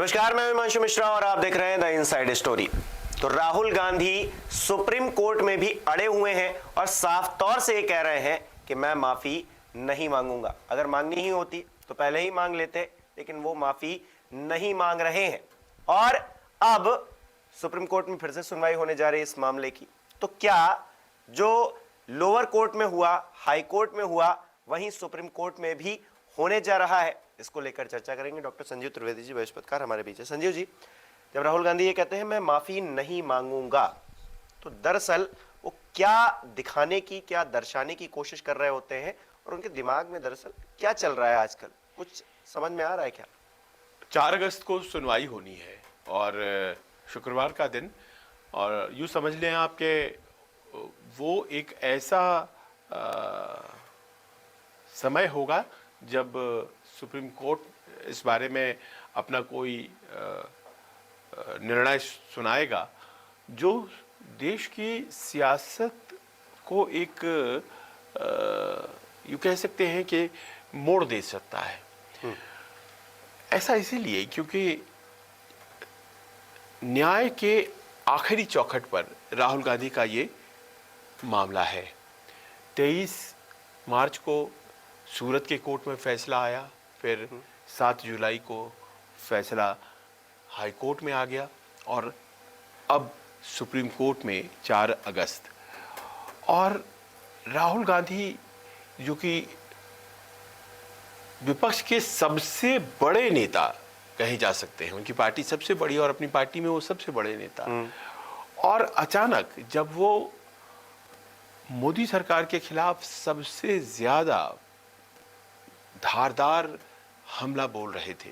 नमस्कार, मैं हिमांशु मिश्रा और आप देख रहे हैं द इनसाइड स्टोरी। तो राहुल गांधी सुप्रीम कोर्ट में भी अड़े हुए हैं और साफ तौर से ये कह रहे हैं कि मैं माफी नहीं मांगूंगा। अगर मांगनी ही होती तो पहले ही मांग लेते, लेकिन वो माफी नहीं मांग रहे हैं। और अब सुप्रीम कोर्ट में फिर से सुनवाई होने जा रही है इस मामले की। तो क्या जो लोअर कोर्ट में हुआ, हाई कोर्ट में हुआ, वहीं सुप्रीम कोर्ट में भी होने जा रहा है? इसको लेकर चर्चा करेंगे। डॉक्टर संजीव त्रिवेदी जी बृहस्पतिकार हमारे बीच है। संजीव जी, जब राहुल गांधी ये कहते हैं मैं माफी नहीं मांगूंगा, तो दरअसल वो क्या दिखाने की, क्या दर्शाने की कोशिश कर रहे होते हैं और उनके दिमाग में दरअसल क्या चल रहा है आजकल? कुछ समझ में आ रहा है क्या? 4 अगस्त को सुनवाई होनी है और शुक्रवार का दिन, और यूँ समझ लें आप कि वो एक ऐसा समय होगा जब सुप्रीम कोर्ट इस बारे में अपना कोई निर्णय सुनाएगा जो देश की सियासत को एक यूँ कह सकते हैं कि मोड़ दे सकता है। ऐसा इसीलिए क्योंकि न्याय के आखिरी चौखट पर राहुल गांधी का ये मामला है। 23 मार्च को सूरत के कोर्ट में फैसला आया, फिर 7 जुलाई को फैसला हाई कोर्ट में आ गया और अब सुप्रीम कोर्ट में 4 अगस्त। और राहुल गांधी जो कि विपक्ष के सबसे बड़े नेता कहे जा सकते हैं, उनकी पार्टी सबसे बड़ी और अपनी पार्टी में वो सबसे बड़े नेता, और अचानक जब वो मोदी सरकार के खिलाफ सबसे ज्यादा धारदार हमला बोल रहे थे,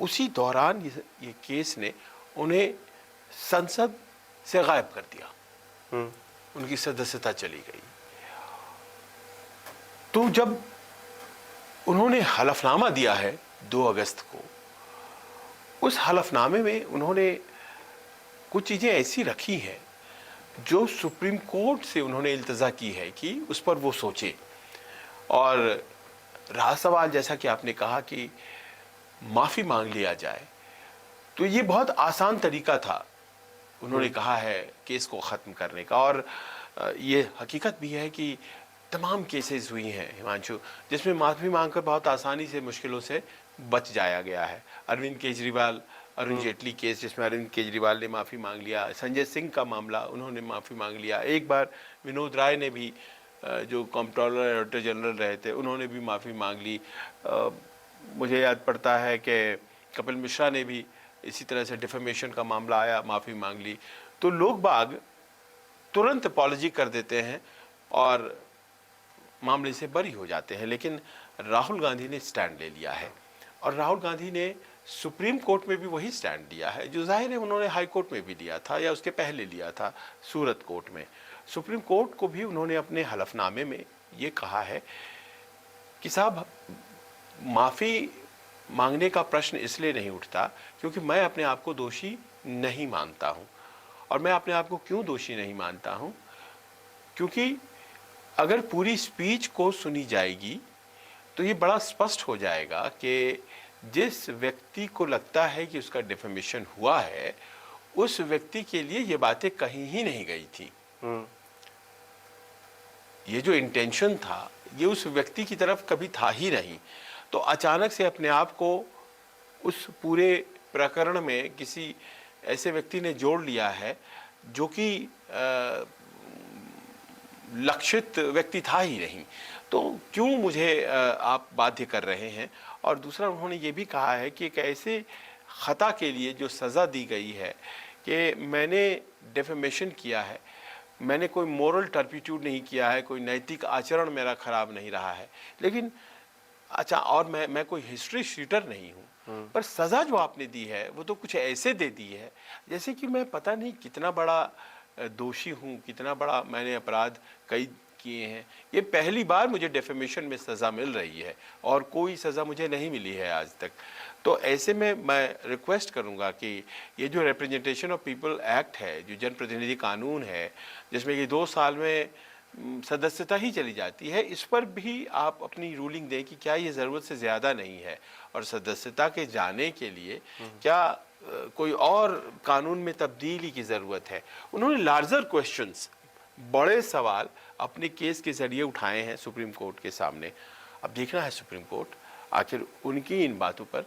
उसी दौरान ये केस ने उन्हें संसद से गायब कर दिया। उनकी सदस्यता चली गई। तो जब उन्होंने हलफनामा दिया है 2 अगस्त को, उस हलफनामे में उन्होंने कुछ चीज़ें ऐसी रखी हैं जो सुप्रीम कोर्ट से उन्होंने इल्तजा की है कि उस पर वो सोचे। और रहा सवाल, जैसा कि आपने कहा कि माफ़ी मांग लिया जाए, तो ये बहुत आसान तरीका था उन्होंने कहा है केस को ख़त्म करने का। और ये हकीकत भी है कि तमाम केसेस हुई हैं हिमांशु, जिसमें माफ़ी मांगकर बहुत आसानी से मुश्किलों से बच जाया गया है। अरविंद केजरीवाल, अरुण जेटली केस, जिसमें अरविंद केजरीवाल ने माफ़ी मांग लिया। संजय सिंह का मामला, उन्होंने माफ़ी मांग लिया। एक बार विनोद राय ने भी, जो कंट्रोलर ऑडिटर जनरल रहे थे, उन्होंने भी माफ़ी मांग ली। मुझे याद पड़ता है कि कपिल मिश्रा ने भी इसी तरह से डिफेमेशन का मामला आया, माफ़ी मांग ली। तो लोग बाग तुरंत अपॉलॉजी कर देते हैं और मामले से बरी हो जाते हैं। लेकिन राहुल गांधी ने स्टैंड ले लिया है, और राहुल गांधी ने सुप्रीम कोर्ट में भी वही स्टैंड लिया है जो जाहिर है उन्होंने हाई कोर्ट में भी लिया था या उसके पहले लिया था सूरत कोर्ट में। सुप्रीम कोर्ट को भी उन्होंने अपने हलफनामे में ये कहा है कि साहब, माफ़ी मांगने का प्रश्न इसलिए नहीं उठता क्योंकि मैं अपने आप को दोषी नहीं मानता हूँ। और मैं अपने आप को क्यों दोषी नहीं मानता हूँ? क्योंकि अगर पूरी स्पीच को सुनी जाएगी तो ये बड़ा स्पष्ट हो जाएगा कि जिस व्यक्ति को लगता है कि उसका डिफेमेशन हुआ है, उस व्यक्ति के लिए ये बातें कहीं ही नहीं गई थी। ये जो इंटेंशन था, ये उस व्यक्ति की तरफ कभी था ही नहीं। तो अचानक से अपने आप को उस पूरे प्रकरण में किसी ऐसे व्यक्ति ने जोड़ लिया है जो कि लक्षित व्यक्ति था ही नहीं। तो क्यों मुझे आप बाध्य कर रहे हैं? और दूसरा, उन्होंने ये भी कहा है कि एक ऐसे ख़ता के लिए जो सज़ा दी गई है कि मैंने डिफेमेशन किया है, मैंने कोई मोरल टर्पिट्यूड नहीं किया है, कोई नैतिक आचरण मेरा ख़राब नहीं रहा है, लेकिन अच्छा, और मैं कोई हिस्ट्री शीटर नहीं हूँ, पर सज़ा जो आपने दी है वो तो कुछ ऐसे दे दी है जैसे कि मैं पता नहीं कितना बड़ा दोषी हूँ, कितना बड़ा मैंने अपराध कई किए हैं। ये पहली बार मुझे डेफेमेशन में सज़ा मिल रही है और कोई सज़ा मुझे नहीं मिली है आज तक। तो ऐसे में मैं रिक्वेस्ट करूँगा कि ये जो रिप्रेजेंटेशन ऑफ पीपल एक्ट है, जो जनप्रतिनिधि कानून है, जिसमें कि 2 साल में सदस्यता ही चली जाती है। इस पर भी आप अपनी रूलिंग दें कि क्या ये ज़रूरत से ज़्यादा नहीं है और सदस्यता के जाने के लिए क्या कोई और कानून में तब्दीली की ज़रूरत है। उन्होंने लार्जर क्वेश्चंस, बड़े सवाल अपने केस के ज़रिए उठाए हैं सुप्रीम कोर्ट के सामने। अब देखना है सुप्रीम कोर्ट आखिर उनकी इन बातों पर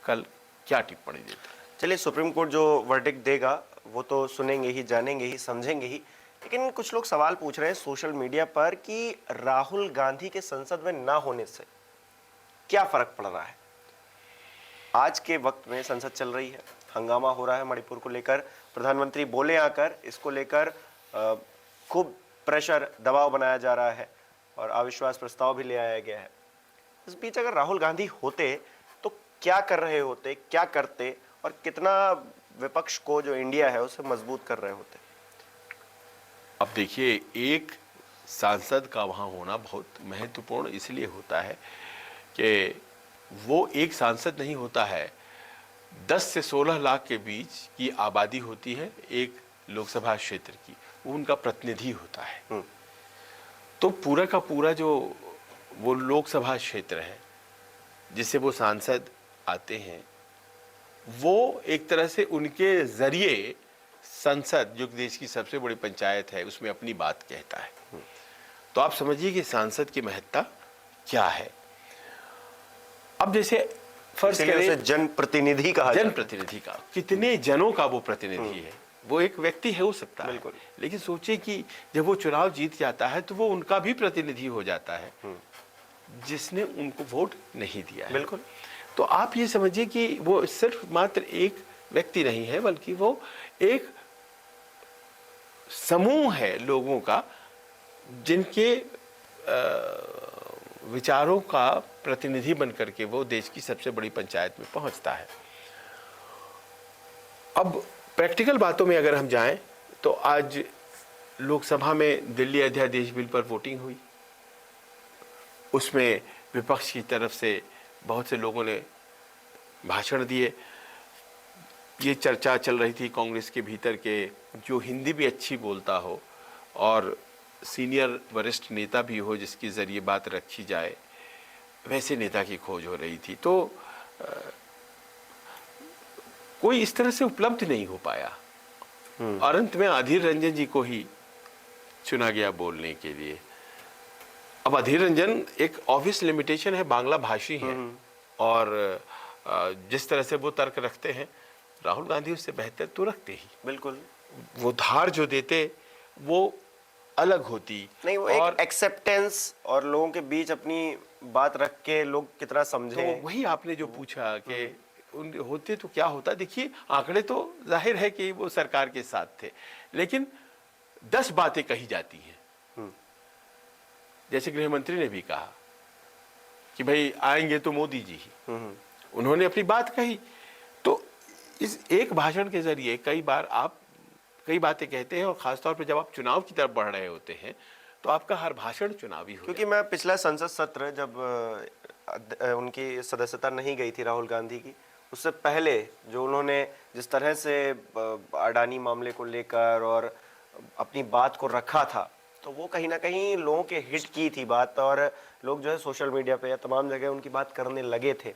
कल क्या टिप्पणी देता है। चलिए, सुप्रीम कोर्ट जो वर्डिक्ट देगा वो तो सुनेंगे ही, जानेंगे ही, समझेंगे ही। लेकिन कुछ लोग सवाल पूछ रहे हैं सोशल मीडिया पर कि राहुल गांधी के संसद में ना होने से क्या फर्क पड़ रहा है। आज के वक्त में संसद चल रही है, हंगामा हो रहा है मणिपुर को लेकर, प्रधानमंत्री बोले आकर, इसको लेकर खूब प्रेशर, दबाव बनाया जा रहा है और अविश्वास प्रस्ताव भी ले आया गया है। इस बीच अगर राहुल गांधी होते तो क्या कर रहे होते, क्या करते और कितना विपक्ष को जो इंडिया है उसे मजबूत कर रहे होते। अब देखिए, एक सांसद का वहाँ होना बहुत महत्वपूर्ण इसलिए होता है कि वो एक सांसद नहीं होता है, 10 से 16 लाख के बीच की आबादी होती है एक लोकसभा क्षेत्र की, वो उनका प्रतिनिधि होता है। तो पूरा का पूरा जो वो लोकसभा क्षेत्र है जिसे वो सांसद आते हैं, वो एक तरह से उनके जरिए संसद, जो देश की सबसे बड़ी पंचायत है, उसमें अपनी बात कहता है। तो आप समझिए कि सांसद की महत्ता क्या है। अब जैसे फर्ज करें जनप्रतिनिधि कहा, जनप्रतिनिधि का कितने जनों का वो प्रतिनिधि है, वो एक व्यक्ति है हो सकता है, लेकिन सोचिए कि जब वो चुनाव जीत जाता है तो वो उनका भी प्रतिनिधि हो जाता है जिसने उनको वोट नहीं दिया है। बिल्कुल। तो आप ये समझिए कि वो सिर्फ मात्र एक व्यक्ति नहीं है, बल्कि वो एक समूह है लोगों का जिनके विचारों का प्रतिनिधि बनकर के वो देश की सबसे बड़ी पंचायत में पहुंचता है। अब प्रैक्टिकल बातों में अगर हम जाएं तो आज लोकसभा में दिल्ली अध्यादेश बिल पर वोटिंग हुई, उसमें विपक्ष की तरफ से बहुत से लोगों ने भाषण दिए। ये चर्चा चल रही थी कांग्रेस के भीतर के जो हिंदी भी अच्छी बोलता हो और सीनियर वरिष्ठ नेता भी हो जिसके ज़रिए बात रखी जाए, वैसे नेता की खोज हो रही थी। तो कोई इस तरह से उपलब्ध नहीं हो पाया और अंत में अधीर रंजन जी को ही चुना गया बोलने के लिए। अब अधीर रंजन एक ऑब्वियस लिमिटेशन है, बांग्ला भाषी हैं और जिस तरह से वो तर्क रखते हैं राहुल गांधी उससे बेहतर तो रखते ही। बिल्कुल। वो धार जो देते वो अलग होती नहीं, वो एक एक्सेप्टेंस और लोगों के बीच अपनी बात रख के लोग कितना समझे। तो वही आपने जो पूछा कि उन होते तो क्या होता। देखिए, आंकड़े तो जाहिर है कि वो सरकार के साथ थे, लेकिन 10 बातें कही जाती हैं। जैसे गृह मंत्री ने भी कहा कि भाई आएंगे तो मोदी जी ही, उन्होंने अपनी बात कही। तो इस एक भाषण के जरिए कई बार आप कई बातें कहते हैं और खासतौर पर जब आप चुनाव की तरफ बढ़ रहे होते हैं तो आपका हर भाषण चुनावी हो। क्योंकि मैं पिछला संसद सत्र जब उनकी सदस्यता नहीं गई थी राहुल गांधी की, उससे पहले जो उन्होंने जिस तरह से अडानी मामले को लेकर और अपनी बात को रखा था, तो वो कहीं ना कहीं लोगों के हिट की थी बात और लोग जो है सोशल मीडिया पे या तमाम जगह उनकी बात करने लगे थे।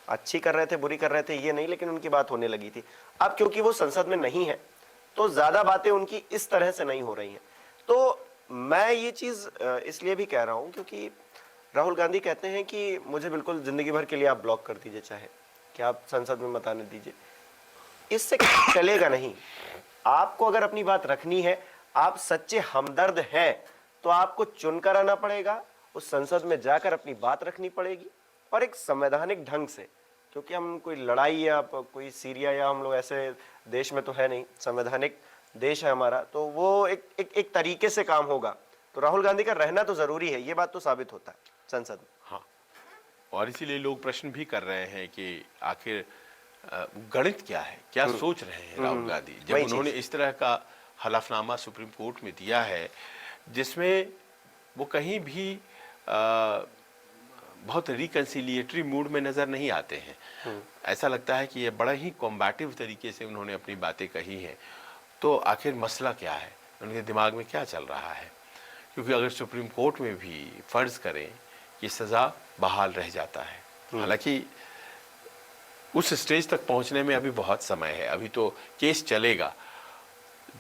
अच्छी कर रहे थे, बुरी कर रहे थे ये नहीं, लेकिन उनकी बात होने लगी थी। अब क्योंकि वो संसद में नहीं है तो ज्यादा बातें उनकी इस तरह से नहीं हो रही हैं। तो मैं ये चीज इसलिए भी कह रहा हूं क्योंकि राहुल गांधी कहते हैं कि मुझे बिल्कुल जिंदगी भर के लिए आप ब्लॉक कर दीजिए, चाहे कि आप संसद में मत आने दीजिए, इससे चलेगा नहीं। आपको अगर अपनी बात रखनी है, आप सच्चे हमदर्द हैं, तो आपको चुनकर आना पड़ेगा, उस संसद में जाकर अपनी बात रखनी पड़ेगी और एक संवैधानिक ढंग से, क्योंकि हम कोई लड़ाई या कोई सीरिया या हम लोग ऐसे देश में तो है नहीं, संवैधानिक देश है हमारा, तो वो एक तरीके से काम होगा। तो राहुल गांधी का रहना तो जरूरी है, ये बात तो साबित होता है संसद में। हाँ, और इसीलिए लोग प्रश्न भी कर रहे हैं कि आखिर गणित क्या है, क्या सोच रहे हैं राहुल गांधी जब उन्होंने इस तरह का हलफनामा सुप्रीम कोर्ट में दिया है जिसमें वो कहीं भी बहुत रिकंसिलिएटरी मूड में नजर नहीं आते हैं। ऐसा लगता है कि ये बड़ा ही कॉम्बैटिव तरीके से उन्होंने अपनी बातें कही हैं। तो आखिर मसला क्या है, उनके दिमाग में क्या चल रहा है? क्योंकि अगर सुप्रीम कोर्ट में भी फर्ज करें कि सज़ा बहाल रह जाता है, हालांकि उस स्टेज तक पहुंचने में अभी बहुत समय है, अभी तो केस चलेगा।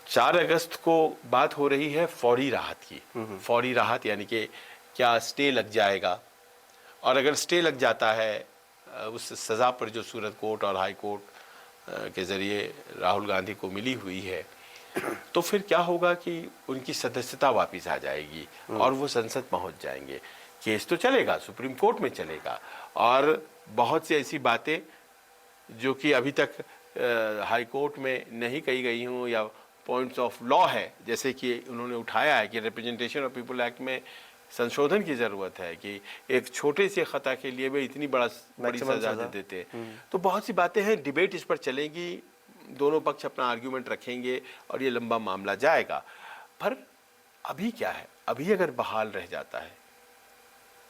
4 अगस्त को बात हो रही है फौरी राहत की। फौरी राहत यानी कि क्या स्टे लग जाएगा, और अगर स्टे लग जाता है उस सज़ा पर जो सूरत कोर्ट और हाई कोर्ट के ज़रिए राहुल गांधी को मिली हुई है, तो फिर क्या होगा कि उनकी सदस्यता वापस आ जाएगी और वो संसद पहुंच जाएंगे। केस तो चलेगा, सुप्रीम कोर्ट में चलेगा, और बहुत सी ऐसी बातें जो कि अभी तक हाई कोर्ट में नहीं कही गई हूँ या पॉइंट्स ऑफ लॉ है, जैसे कि उन्होंने उठाया है कि रिप्रेजेंटेशन ऑफ पीपल एक्ट में संशोधन की ज़रूरत है कि एक छोटे से ख़ता के लिए भी इतनी बड़ी सज़ा दे देते। तो बहुत सी बातें हैं, डिबेट इस पर चलेगी, दोनों पक्ष अपना आर्ग्यूमेंट रखेंगे और ये लंबा मामला जाएगा। पर अभी क्या है, अभी अगर बहाल रह जाता है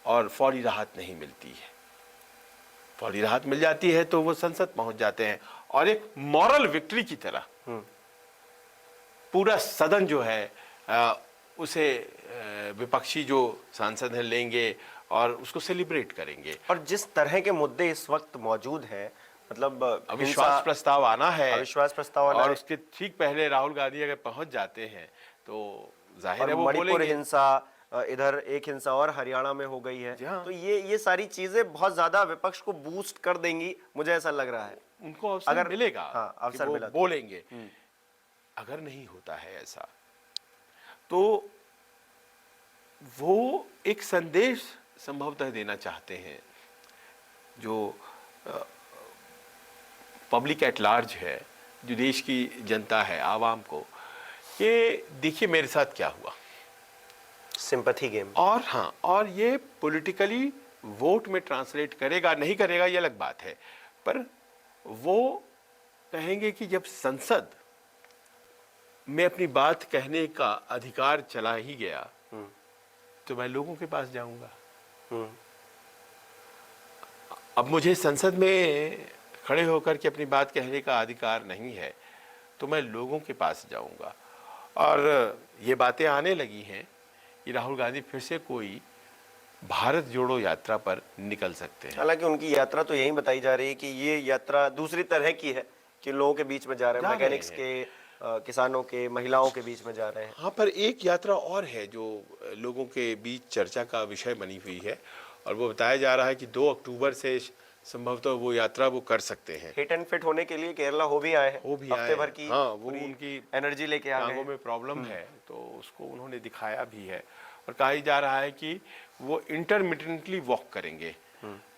और फौरी राहत नहीं मिलती है, फौरी राहत मिल जाती है तो वो संसद पहुंच जाते हैं और एक मॉरल विक्ट्री की तरह पूरा सदन जो है उसे विपक्षी जो सांसद हैं लेंगे और उसको सेलिब्रेट करेंगे। और जिस तरह के मुद्दे इस वक्त मौजूद हैं, मतलब अविश्वास प्रस्ताव आना है, अविश्वास प्रस्ताव आना और है, उसके ठीक पहले राहुल गांधी अगर पहुंच जाते हैं तो जाहिर है वो मणिपुर बोलेंगे। हिंसा, इधर एक हिंसा और हरियाणा में हो गई है, तो ये सारी चीजें बहुत ज्यादा विपक्ष को बूस्ट कर देंगी, मुझे ऐसा लग रहा है। उनको अवसर मिलेगा, हाँ, अवसर वो मिला बोलेंगे। अगर नहीं होता है ऐसा तो वो एक संदेश संभवतः देना चाहते हैं जो पब्लिक एट लार्ज है, जो देश की जनता है, आवाम को, कि देखिए मेरे साथ क्या हुआ, सिंपैथी गेम। और हाँ, और ये पॉलिटिकली वोट में ट्रांसलेट करेगा नहीं करेगा ये अलग बात है, पर वो कहेंगे कि जब संसद में अपनी बात कहने का अधिकार चला ही गया तो मैं लोगों के पास जाऊंगा। अब मुझे संसद में खड़े होकर के अपनी बात कहने का अधिकार नहीं है तो मैं लोगों के पास जाऊंगा। और ये बातें आने लगी हैं कि राहुल गांधी फिर से कोई भारत जोड़ो यात्रा पर निकल सकते हैं। हालांकि उनकी यात्रा तो यही बताई जा रही है कि ये यात्रा दूसरी तरह की है, कि लोगों के बीच में जा रहे हैं, मैकेनिक्स के, किसानों के, महिलाओं के बीच में जा रहे हैं। हाँ, पर एक यात्रा और है जो लोगों के बीच चर्चा का विषय बनी हुई है, और वो बताया जा रहा है कि 2 अक्टूबर से संभवतः वो यात्रा वो कर सकते हैं। हिट एंड फिट होने के लिए केरला हो भी आए हैं, हफ्ते भर की। हाँ, वो उनकी एनर्जी लेके आ गए। टांगों में प्रॉब्लम है तो उसको उन्होंने दिखाया भी है, और कहा जा रहा है कि वो इंटरमिटेंटली वॉक करेंगे,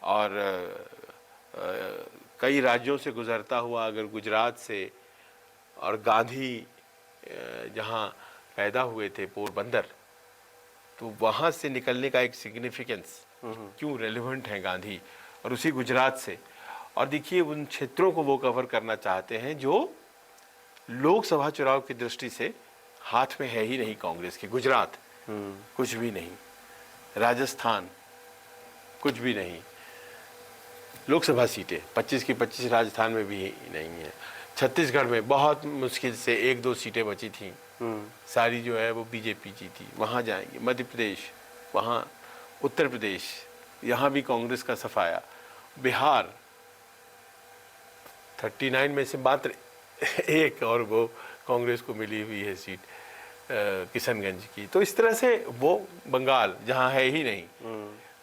और कई राज्यों से गुजरता हुआ अगर गुजरात से, और गांधी जहाँ पैदा हुए थे पोरबंदर, तो वहाँ से निकलने का एक सिग्निफिकेंस क्यों रेलेवेंट है गांधी, और उसी गुजरात से। और देखिए उन क्षेत्रों को वो कवर करना चाहते हैं जो लोकसभा चुनाव की दृष्टि से हाथ में है ही नहीं कांग्रेस के। गुजरात कुछ भी नहीं, राजस्थान कुछ भी नहीं, लोकसभा सीटें 25 की 25 राजस्थान में भी नहीं है। छत्तीसगढ़ में बहुत मुश्किल से 1-2 सीटें बची थी, सारी जो है वो बीजेपी जीती, वहाँ जाएंगे। मध्य प्रदेश, वहाँ उत्तर प्रदेश, यहाँ भी कांग्रेस का सफाया। बिहार 39 में से मात्र एक और वो कांग्रेस को मिली हुई है सीट किशनगंज की। तो इस तरह से वो बंगाल जहाँ है ही नहीं,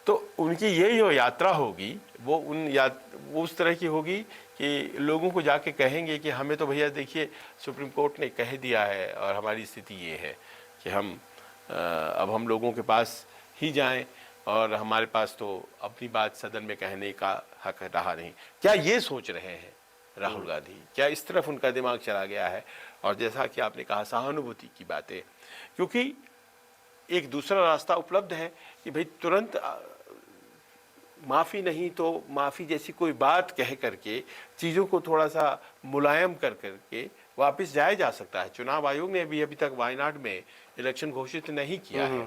तो उनकी ये जो यात्रा होगी वो वो उस तरह की होगी कि लोगों को जाके कहेंगे कि हमें तो भैया देखिए सुप्रीम कोर्ट ने कह दिया है और हमारी स्थिति ये है कि अब हम लोगों के पास ही जाएं, और हमारे पास तो अपनी बात सदन में कहने का हक रहा नहीं। क्या ये सोच रहे हैं राहुल गांधी? क्या इस तरफ उनका दिमाग चला गया है? और जैसा कि आपने कहा सहानुभूति की बातें, क्योंकि एक दूसरा रास्ता उपलब्ध है कि भाई तुरंत माफ़ी नहीं तो माफ़ी जैसी कोई बात कह करके चीज़ों को थोड़ा सा मुलायम कर करके वापस जाया जा सकता है। चुनाव आयोग ने अभी तक वायनाड में इलेक्शन घोषित नहीं किया है।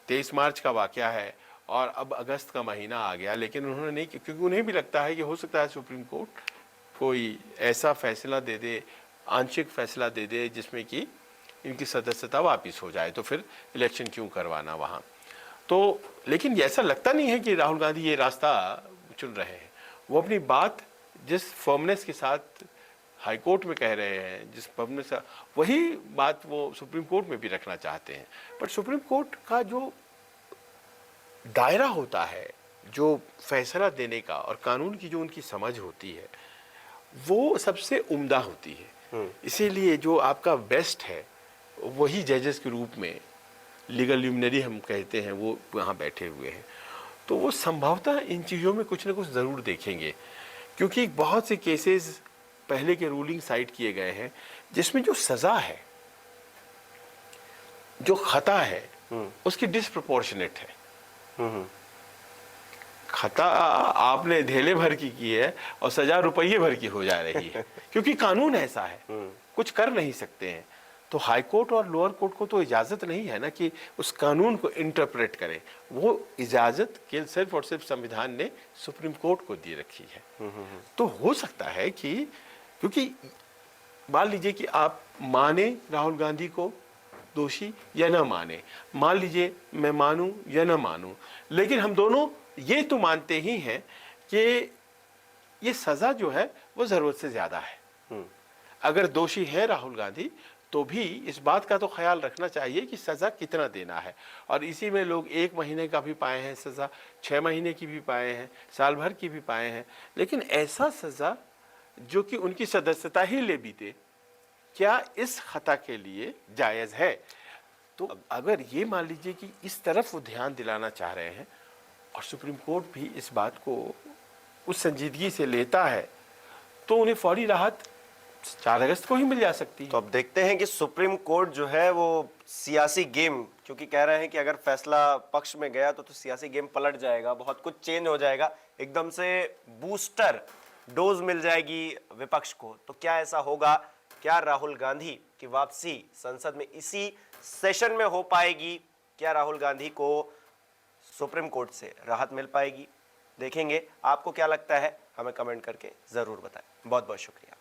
23 मार्च का वाकया है और अब अगस्त का महीना आ गया, लेकिन उन्होंने नहीं, क्योंकि उन्हें भी लगता है कि हो सकता है सुप्रीम कोर्ट कोई ऐसा फैसला दे दे, आंशिक फैसला दे दे, जिसमें कि इनकी सदस्यता वापस हो जाए, तो फिर इलेक्शन क्यों करवाना वहाँ। तो लेकिन ऐसा लगता नहीं है कि राहुल गांधी ये रास्ता चुन रहे हैं। वो अपनी बात जिस फर्मनेस के साथ हाई कोर्ट में कह रहे हैं, जिस फर्मनेस, वही बात वो सुप्रीम कोर्ट में भी रखना चाहते हैं। पर सुप्रीम कोर्ट का जो दायरा होता है, जो फैसला देने का और कानून की जो उनकी समझ होती है, वो सबसे उम्दा होती है। इसीलिए जो आपका बेस्ट है वही जजेस के रूप में, लीगल ल्यूमिनरी हम कहते हैं, वो वहाँ बैठे हुए हैं। तो वो संभवतः इन चीज़ों में कुछ ना कुछ ज़रूर देखेंगे, क्योंकि बहुत से केसेस पहले के रूलिंग साइड किए गए हैं जिसमें जो सज़ा है, जो खता है, उसकी डिसप्रोपोर्शनेट है। खता आपने धेले भर की है और सजा रुपये भर की हो जा रही है, क्योंकि कानून ऐसा है, कुछ कर नहीं सकते हैं। तो हाई कोर्ट और लोअर कोर्ट को तो इजाज़त नहीं है ना कि उस कानून को इंटरप्रेट करें। वो इजाज़त केवल सिर्फ और सिर्फ संविधान ने सुप्रीम कोर्ट को दे रखी है। तो हो सकता है कि, क्योंकि मान लीजिए कि आप माने राहुल गांधी को दोषी या न माने, मान लीजिए मैं मानूं या न मानूं, लेकिन हम दोनों ये तो मानते ही हैं कि ये सज़ा जो है वो ज़रूरत से ज़्यादा है। अगर दोषी है राहुल गांधी तो भी इस बात का तो ख्याल रखना चाहिए कि सज़ा कितना देना है। और इसी में लोग 1 महीने का भी पाए हैं सज़ा, 6 महीने की भी पाए हैं, साल भर की भी पाए हैं, लेकिन ऐसा सज़ा जो कि उनकी सदस्यता ही ले बीते, क्या इस खता के लिए जायज़ है? तो अगर ये मान लीजिए कि इस तरफ वो ध्यान दिलाना चाह रहे हैं और सुप्रीम कोर्ट भी इस बात को उस संजीदगी से लेता है, तो उन्हें फौरी राहत 4 अगस्त को ही मिल जा सकती है। तो अब देखते हैं कि सुप्रीम कोर्ट जो है वो सियासी गेम, क्योंकि कह रहे हैं कि अगर फैसला पक्ष में गया तो सियासी गेम पलट जाएगा, बहुत कुछ चेंज हो जाएगा, एकदम से बूस्टर डोज मिल जाएगी विपक्ष को। तो क्या ऐसा होगा? क्या राहुल गांधी की वापसी संसद में इसी सेशन में हो पाएगी? क्या राहुल गांधी को सुप्रीम कोर्ट से राहत मिल पाएगी? देखेंगे। आपको क्या लगता है हमें कमेंट करके जरूर बताएं। बहुत बहुत शुक्रिया।